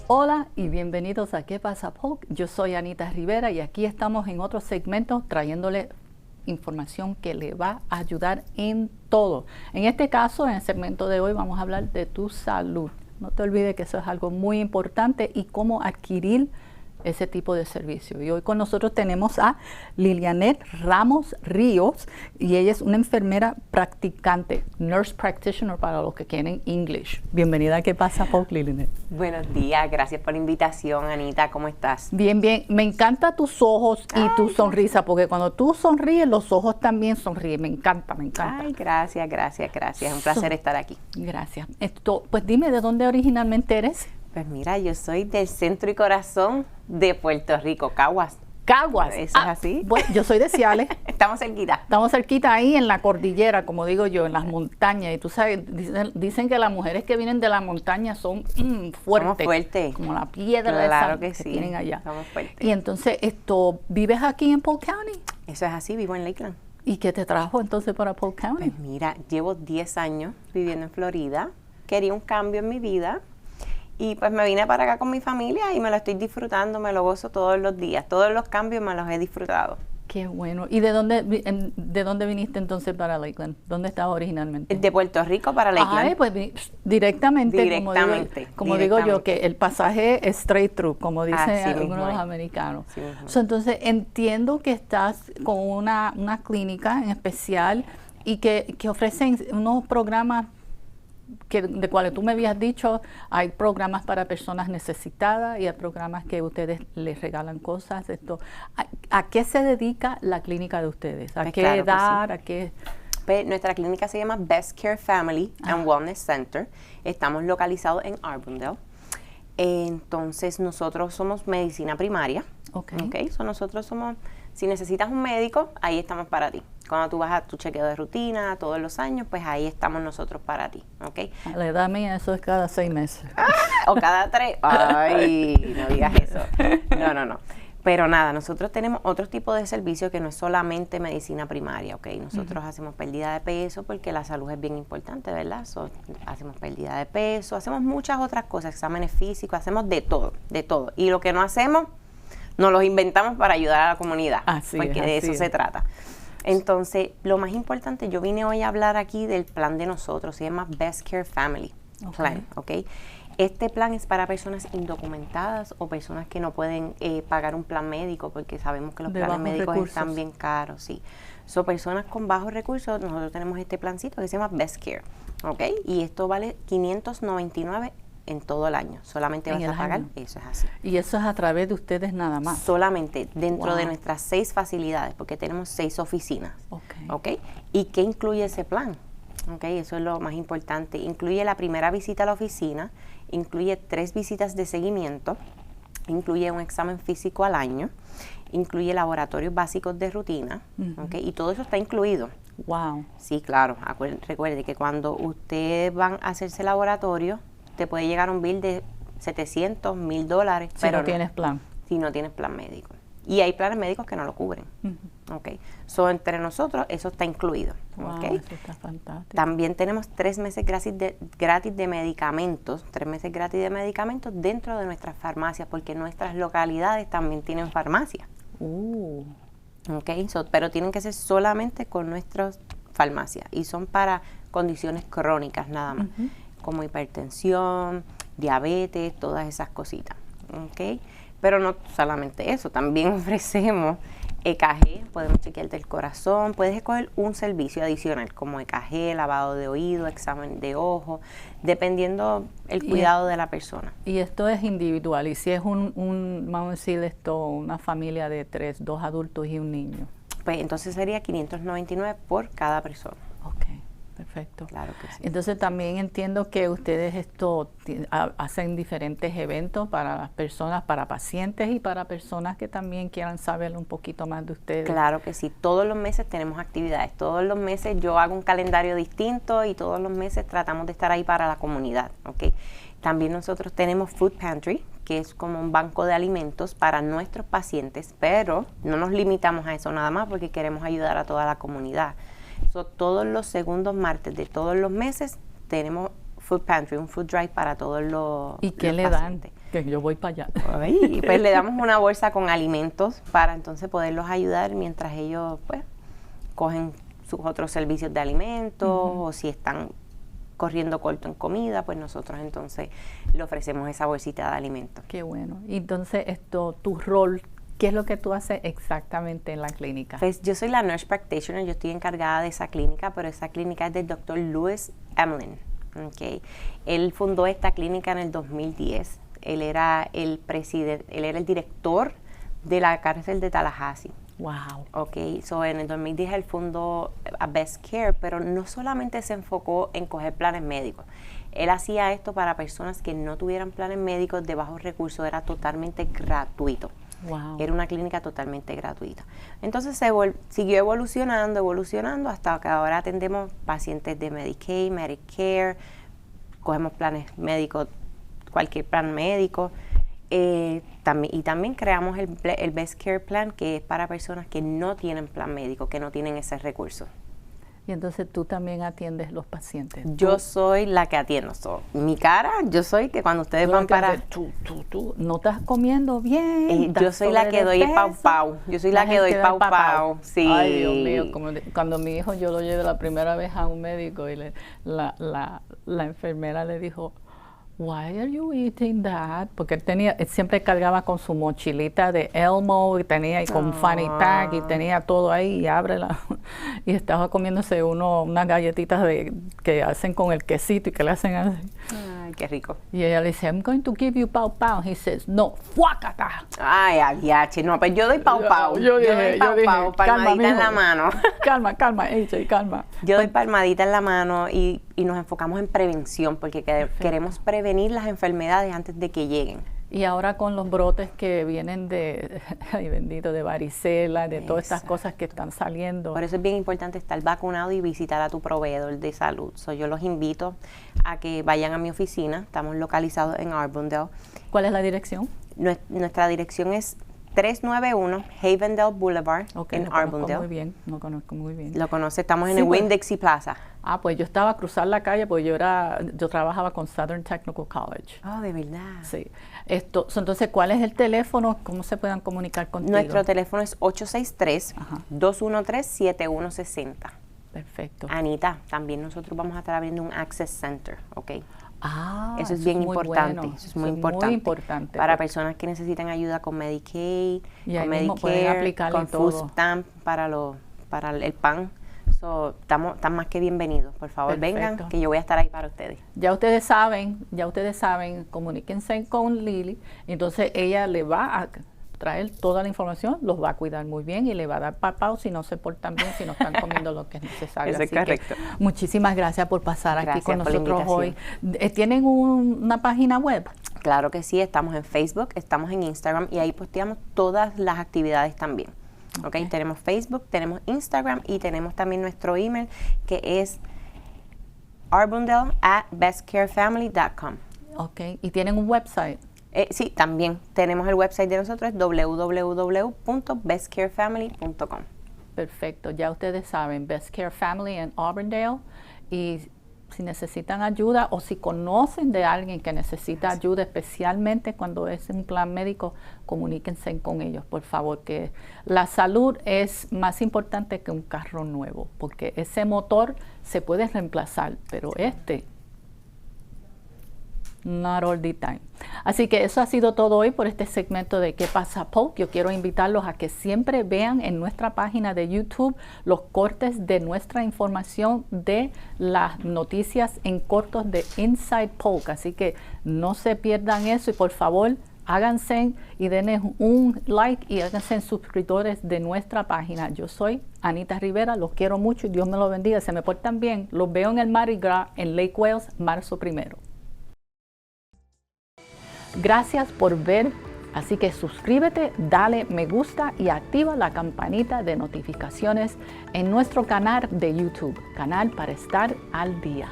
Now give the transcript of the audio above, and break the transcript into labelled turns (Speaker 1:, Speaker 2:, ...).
Speaker 1: Hola y bienvenidos a ¿Qué pasa, Polk? Yo soy Anita Rivera y aquí estamos en otro segmento trayéndole información que le va a ayudar en todo. En este caso, en el segmento de hoy vamos a hablar de tu salud. No te olvides que eso es algo muy importante y cómo adquirir ese tipo de servicio. Y hoy con nosotros tenemos a Lilianet Ramos Ríos y ella es una enfermera practicante, nurse practitioner para los que quieren English. Bienvenida a ¿Qué pasa, Polk, Lilianet?
Speaker 2: Buenos días, gracias por la invitación, Anita, ¿cómo estás?
Speaker 1: Bien, bien. Me encantan tus ojos y tu sonrisa, porque cuando tú sonríes, los ojos también sonríen. Me encanta, me encanta.
Speaker 2: Ay, gracias. Es un placer estar aquí.
Speaker 1: Gracias. Pues dime, ¿de dónde originalmente eres?
Speaker 2: Pues mira, yo soy del centro y corazón de Puerto Rico, Caguas.
Speaker 1: Caguas.
Speaker 2: ¿Eso es así?
Speaker 1: Bueno, yo soy de Ciales.
Speaker 2: Estamos cerquita.
Speaker 1: Estamos cerquita ahí en la cordillera, como digo yo, en las montañas. Y tú sabes, dicen que las mujeres que vienen de la montaña son fuertes.
Speaker 2: Somos fuertes.
Speaker 1: Como la piedra
Speaker 2: claro
Speaker 1: esa
Speaker 2: que sí,
Speaker 1: tienen allá.
Speaker 2: Somos fuertes.
Speaker 1: Y entonces, ¿vives aquí en Polk County?
Speaker 2: Eso es así, vivo en Lakeland.
Speaker 1: ¿Y qué te trajo entonces para Polk County?
Speaker 2: Pues mira, llevo 10 años viviendo en Florida. Quería un cambio en mi vida. Y pues me vine para acá con mi familia y me lo estoy disfrutando, me lo gozo todos los días. Todos los cambios me los he disfrutado.
Speaker 1: Qué bueno. ¿Y de dónde viniste entonces para Lakeland? ¿Dónde estabas originalmente?
Speaker 2: De Puerto Rico para Lakeland.
Speaker 1: Ay, pues directamente. Como digo yo, que el pasaje es straight through, como dicen algunos de los americanos. Entonces, entiendo que estás con una clínica en especial y que ofrecen unos programas de cuales tú me habías dicho. Hay programas para personas necesitadas y hay programas que ustedes les regalan cosas. ¿A qué se dedica la clínica de ustedes? ¿A qué edad?
Speaker 2: Sí.
Speaker 1: ¿A qué?
Speaker 2: Pues nuestra clínica se llama Best Care Family and Wellness Center. Estamos localizados en Arbondale. Entonces nosotros somos medicina primaria. Okay. So nosotros somos, si necesitas un médico, ahí estamos para ti. Cuando tú vas a tu chequeo de rutina todos los años, pues ahí estamos nosotros para ti, ¿ok?
Speaker 1: A la edad mía eso es cada 6 meses.
Speaker 2: O cada 3. Ay, no digas eso. No. Pero nada, nosotros tenemos otro tipo de servicio que no es solamente medicina primaria, ¿ok? Nosotros hacemos pérdida de peso porque la salud es bien importante, ¿verdad? Hacemos pérdida de peso, hacemos muchas otras cosas, exámenes físicos, hacemos de todo. Y lo que no hacemos, nos los inventamos para ayudar a la comunidad, porque de eso se trata. Entonces, lo más importante, yo vine hoy a hablar aquí del plan de nosotros, se llama Best Care Family Plan, ¿ok? Este plan es para personas indocumentadas o personas que no pueden pagar un plan médico, porque sabemos que los planes médicos están bien caros, sí. Son personas con bajos recursos, nosotros tenemos este plancito que se llama Best Care, ¿ok? Y esto vale $599 en todo el año, solamente vas a pagar, eso es así.
Speaker 1: ¿Y eso es a través de ustedes nada más?
Speaker 2: Solamente dentro de nuestras 6 facilidades, porque tenemos 6 oficinas, ¿ok? ¿Y qué incluye ese plan? ¿Ok? Eso es lo más importante. Incluye la primera visita a la oficina, incluye 3 visitas de seguimiento, incluye un examen físico al año, incluye laboratorios básicos de rutina, ¿ok? Y todo eso está incluido.
Speaker 1: Wow.
Speaker 2: Sí, claro. Recuerde que cuando ustedes van a hacerse laboratorio, te puede llegar un bill de $700, $1,000,
Speaker 1: pero no tienes plan.
Speaker 2: Si no tienes plan médico. Y hay planes médicos que no lo cubren. Okay. Entre nosotros, eso está incluido.
Speaker 1: Wow,
Speaker 2: Okay.
Speaker 1: Eso está fantástico.
Speaker 2: También tenemos 3 meses gratis de medicamentos, 3 meses gratis de medicamentos dentro de nuestras farmacias, porque nuestras localidades también tienen farmacias. Okay. Pero tienen que ser solamente con nuestras farmacias y son para condiciones crónicas nada más. Como hipertensión, diabetes, todas esas cositas, ¿ok? Pero no solamente eso, también ofrecemos EKG, podemos chequearte el corazón, puedes escoger un servicio adicional como EKG, lavado de oído, examen de ojo, dependiendo el cuidado de la persona.
Speaker 1: Y esto es individual, y si es vamos a decir una familia de 2 adultos y un niño.
Speaker 2: Pues entonces sería $599 por cada persona.
Speaker 1: Ok. Perfecto.
Speaker 2: Claro que sí.
Speaker 1: Entonces también entiendo que ustedes hacen diferentes eventos para las personas, para pacientes y para personas que también quieran saber un poquito más de ustedes.
Speaker 2: Claro que sí. Todos los meses tenemos actividades. Todos los meses yo hago un calendario distinto y todos los meses tratamos de estar ahí para la comunidad, ¿ok? También nosotros tenemos Food Pantry, que es como un banco de alimentos para nuestros pacientes, pero no nos limitamos a eso nada más porque queremos ayudar a toda la comunidad. Todos los segundos martes de todos los meses tenemos food pantry, un food drive para todos los
Speaker 1: ¿Y qué
Speaker 2: los
Speaker 1: le
Speaker 2: pacientes.
Speaker 1: dan? Que yo voy para allá.
Speaker 2: Y pues le damos una bolsa con alimentos para entonces poderlos ayudar mientras ellos pues cogen sus otros servicios de alimentos o si están corriendo corto en comida, pues nosotros entonces le ofrecemos esa bolsita de alimentos.
Speaker 1: Qué bueno. Y entonces, tu rol, ¿qué es lo que tú haces exactamente en la clínica?
Speaker 2: Pues yo soy la nurse practitioner, yo estoy encargada de esa clínica, pero esa clínica es del doctor Louis Emlyn. Okay. Él fundó esta clínica en el 2010. Él era el director de la cárcel de Tallahassee.
Speaker 1: Wow.
Speaker 2: Ok, so en el 2010 él fundó a Best Care, pero no solamente se enfocó en coger planes médicos. Él hacía esto para personas que no tuvieran planes médicos de bajos recursos, era totalmente gratuito.
Speaker 1: Wow.
Speaker 2: Era una clínica totalmente gratuita. Entonces siguió evolucionando hasta que ahora atendemos pacientes de Medicaid, Medicare, cogemos planes médicos, cualquier plan médico. También creamos el Best Care Plan, que es para personas que no tienen plan médico, que no tienen ese recurso.
Speaker 1: Y entonces tú también atiendes los pacientes.
Speaker 2: Yo soy la que atiendo. Mi cara, yo soy que cuando ustedes van para...
Speaker 1: Tú no estás comiendo bien.
Speaker 2: Yo soy la que doy el pau. Yo soy la que doy pau. Sí.
Speaker 1: Ay, Dios mío, cuando mi hijo yo lo llevé la primera vez a un médico y la enfermera le dijo, why are you eating that? Porque él siempre cargaba con su mochilita de Elmo y tenía con fanny pack y tenía todo ahí y y estaba comiéndose unas galletitas que hacen con el quesito y que le hacen así.
Speaker 2: Ay, qué rico.
Speaker 1: Y ella le dice, I'm going to give you pau pau. He says, no, fuacata.
Speaker 2: Ay, adiache, no, pues yo doy pau pau.
Speaker 1: Yo dije,
Speaker 2: palmadita en la mano.
Speaker 1: Calma, AJ, calma.
Speaker 2: Yo doy palmadita en la mano y nos enfocamos en prevención porque queremos prevenir las enfermedades antes de que lleguen.
Speaker 1: Y ahora con los brotes que vienen ay bendito, de varicela, de todas estas cosas que están saliendo.
Speaker 2: Por eso es bien importante estar vacunado y visitar a tu proveedor de salud. Yo los invito a que vayan a mi oficina. Estamos localizados en Arbondale.
Speaker 1: ¿Cuál es la dirección?
Speaker 2: Nuestra dirección es 391 Havendale Boulevard en Arbondale.
Speaker 1: No conozco muy bien.
Speaker 2: Lo conoce, estamos en el Winn-Dixie Plaza.
Speaker 1: Pues yo estaba a cruzar la calle porque yo trabajaba con Southern Technical College.
Speaker 2: De verdad.
Speaker 1: Sí. Entonces, ¿cuál es el teléfono? ¿Cómo se puedan comunicar contigo?
Speaker 2: Nuestro teléfono es 863-213-7160.
Speaker 1: Perfecto.
Speaker 2: Anita, también nosotros vamos a estar abriendo un Access Center, ¿ok? Eso es
Speaker 1: eso
Speaker 2: bien
Speaker 1: es muy
Speaker 2: importante.
Speaker 1: bueno.
Speaker 2: Eso es muy importante. Para personas que necesitan ayuda con Medicaid, con Medicare, con Food Stamp para el pan. Están más que bienvenidos. Por favor, vengan, que yo voy a estar ahí para ustedes.
Speaker 1: Ya ustedes saben, comuníquense con Lili. Entonces ella le va a traer toda la información, los va a cuidar muy bien y le va a dar papau si no se portan bien, si no están comiendo lo que es necesario.
Speaker 2: Eso es correcto.
Speaker 1: Muchísimas gracias por pasar aquí con nosotros hoy. ¿Tienen una página web?
Speaker 2: Claro que sí, estamos en Facebook, estamos en Instagram y ahí posteamos todas las actividades también. Okay. Tenemos Facebook, tenemos Instagram y tenemos también nuestro email que es arbondale@bestcarefamily.com.
Speaker 1: Ok, ¿y tienen un website?
Speaker 2: Sí, también tenemos el website de nosotros, www.bestcarefamily.com.
Speaker 1: Perfecto, ya ustedes saben, Best Care Family en Auburndale, y si necesitan ayuda o si conocen de alguien que necesita ayuda, especialmente cuando es un plan médico, comuníquense con ellos, por favor, que la salud es más importante que un carro nuevo, porque ese motor se puede reemplazar, pero not all the time. Así que eso ha sido todo hoy por este segmento de ¿Qué pasa, Polk? Yo quiero invitarlos a que siempre vean en nuestra página de YouTube los cortes de nuestra información de las noticias en cortos de Inside Polk. Así que no se pierdan eso y por favor háganse y denle un like y háganse suscriptores de nuestra página. Yo soy Anita Rivera, los quiero mucho y Dios me los bendiga. Se me portan bien. Los veo en el Mardi Gras en Lake Wales, marzo 1. Gracias por ver, así que suscríbete, dale me gusta y activa la campanita de notificaciones en nuestro canal de YouTube, canal para estar al día.